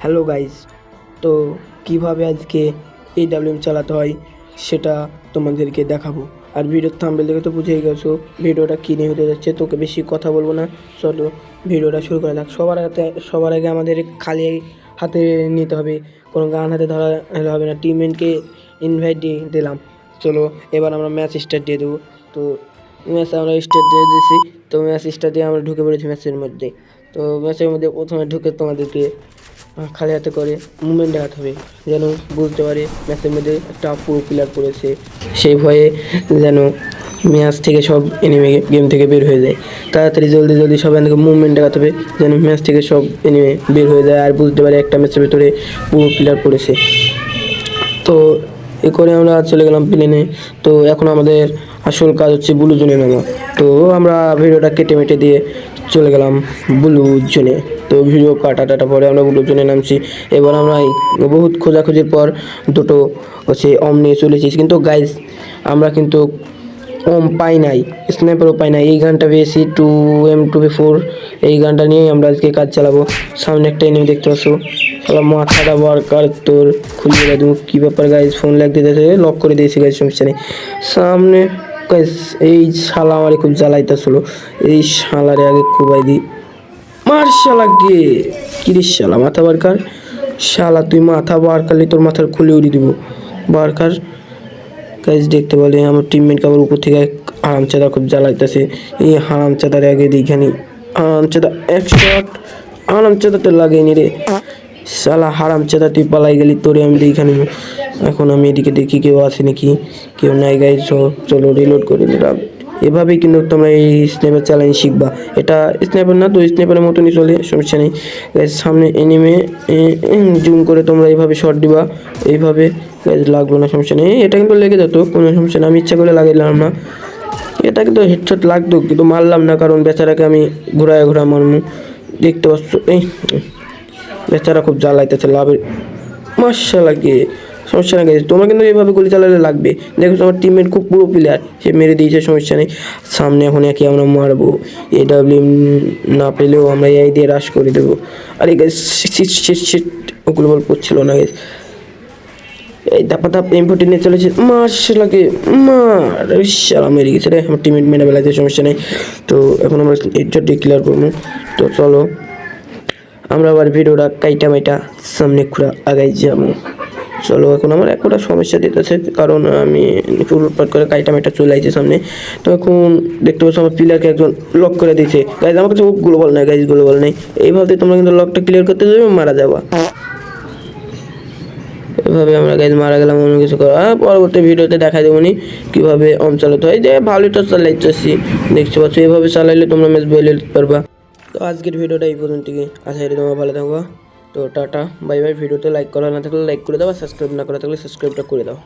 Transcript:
Hello guys, তো কিভাবে আজকে AWM চালাতে হয় সেটা তোমাদেরকে দেখাবো। আর ভিডিওর থাম্বনেল দেখে তো বুঝেই গেছো ভিডিওটা কী নিয়ে হতে যাচ্ছে। তোকে বেশি কথা বলবো না, চলো ভিডিওটা শুরু করা যাক। সবার আগে আমাদের খালি হাতে নিতে হবে, কোনো গান হাতে ধরা হবে না। টিমমেটকে ইনভাইট দিয়ে দিলাম। চলো এবার আমরা ম্যাচ স্টার্ট দিয়ে দেবো। তো ম্যাচ আমরা স্টার্ট দিয়ে দিয়েছি। তো ম্যাচ স্টার্ট দিয়ে আমরা ঢুকে পড়েছি ম্যাচের মধ্যে। তো ম্যাচের মধ্যে প্রথমে ঢুকে তোমাদেরকে খালি হাতে করে মুভমেন্ট দেখাতে হবে, যেন বুঝতে পারে ম্যাচের মধ্যে একটা পুরো প্লেয়ার পড়েছে। সেই ভয়ে যেন ম্যাচ থেকে সব এনিমে গেম থেকে বের হয়ে যায়। তাড়াতাড়ি জলদি সব এখান থেকে মুভমেন্ট দেখাতে হবে, যেন ম্যাচ থেকে সব এনিমে বের হয়ে যায় আর বুঝতে পারে একটা ম্যাচের ভিতরে পুরো প্লেয়ার পড়েছে। তো এ করে আমরা চলে গেলাম প্লেনে। তো এখন আমাদের আসল কাজ হচ্ছে ব্লু জোনে নামা। তো আমরা ভিডিওটা কেটে দিয়ে চলে গেলাম ব্লু জোনে। তো ভিডিও কাটা পরে আমরা ব্লু জোনে নামছি। এবার আমরা বহুত খোঁজাখুঁজির পর দুটো হচ্ছে নিয়ে চলে এসেছি, কিন্তু গাইজ আমরা কিন্তু পাই নাই, স্নাইপারও পাই নাই। এই গানটা পেয়েছি 2M2B4। এই গানটা নিয়েই আমরা আজকে কাজ চালাবো। সামনে একটা এনিমি দেখতে পাচ্ছ, মাথাটা ওয়ার্কার তোর খুলিয়ে দেবো। কী ব্যাপার গাইজ, ফোন ল্যাগ দিতেছে, লক করে দিয়েছি গাইজ, সমস্যা নেই। সামনে গাইজ এই শালা আমারে খুব জ্বালাইতেছিল, এই শালারে আগে কুবাই দিই। মার শালাকে, কিরিস শালা মাথা ওয়ার্কার, শালা তুই মাথা ওয়ার্কারলি তোর মাথার খুলে উড়িয়ে দিব ওয়ার্কার। গাইজ দেখতে বলে আমার টিমমেটকে আবার উপর থেকে হারামচাদা খুব জ্বালাইতেছে। এই হারামচাদার আগে দিখানি, হারামচাদা এক শট, হারামচাদাতে লাগেনি রে শালা। হারামচাদা তুই পালাই গেলি, তোরে আমি দিখানি। এখন আমি এদিকে দেখি কেউ আছে নাকি, কেউ নাই গাইজ। চলো রিলোড করে নিলাম। এভাবেই কিন্তু তোমরা এই স্নাইপার চ্যালেঞ্জ শিখবা। এটা স্নাইপার না তো স্নাইপারের মতনই চলে, সমস্যা নেই। সামনে এনিমে জুম করে তোমরা এইভাবে শট দিবা, এইভাবে লাগলো না, সমস্যা নেই। এটা কিন্তু লেগে যেত, কোনো সমস্যা না, আমি ইচ্ছা করে লাগাইলাম না। এটা কিন্তু হেডশট লাগতো, কিন্তু মারলাম না, কারণ বেচারাকে আমি ঘোরায় মারমু। দেখতে পাচ্ছ এই বেচারা খুব জ্বালাইতেছে লাভের মাসা লাগে, সমস্যা না গেছে। তোমরা কিন্তু এইভাবে গুলি চালালে লাগবে। দেখো তোমার টিমমেট খুব পুরো প্লেয়ার, সে মেরে দিয়েছে, সমস্যা নেই। সামনে এখন একে আমরা মারবো, AWM না পেলেও আমরা এই দিয়ে রাশ করে দেবো। আরে গাইস ওগুলো বল পড়ছিল না গাইস। এই দাপা M14 নিয়ে চলেছে, মার্শালাকে মার, শালা মেরে গেছে রে, আমার টিমমেট মেরে বেলাতে, সমস্যা নেই। তো এখন আমরা হেডশট দিয়ে ক্লিয়ার করবো। তো চলো আমরা আবার ভিডিওটা কাইটা সামনে ঘুরা আগাই যাবো। চলো এখন আমার একটা সমস্যা দিতেছে, কারণ আমি উলটপাট করে কাইটা চলে আসছি সামনে। তো এখন দেখতে পাচ্ছ আমার প্লেয়ারকে একজন লক করে দিয়েছে। গাইজ আমার কাছে গ্লোবাল নেই, গাইজ গ্লোবাল নেই। এইভাবে তোমরা কিন্তু লকটা ক্লিয়ার করতে যাবে, মারা যাবা। এভাবে আমরা গাইজ মারা গেলাম, অন্য কিছু করা। পরবর্তী ভিডিওতে দেখা দেবো নি কীভাবে চালাতে হয়। যে ভালোটা চালাইতেছি দেখতে পাচ্ছ, এভাবে চালাইলে তোমরা ম্যাচ বলে পারবা। তো আজকের ভিডিওটা এই পর্যন্তই, আশা করি তোমরা ভালো থাকবা। তো টাটা বাই বাই। ভিডিওতে লাইক করা না থাকলে লাইক করে দাও, আর সাবস্ক্রাইব না করা থাকলে সাবস্ক্রাইবটা করে দাও।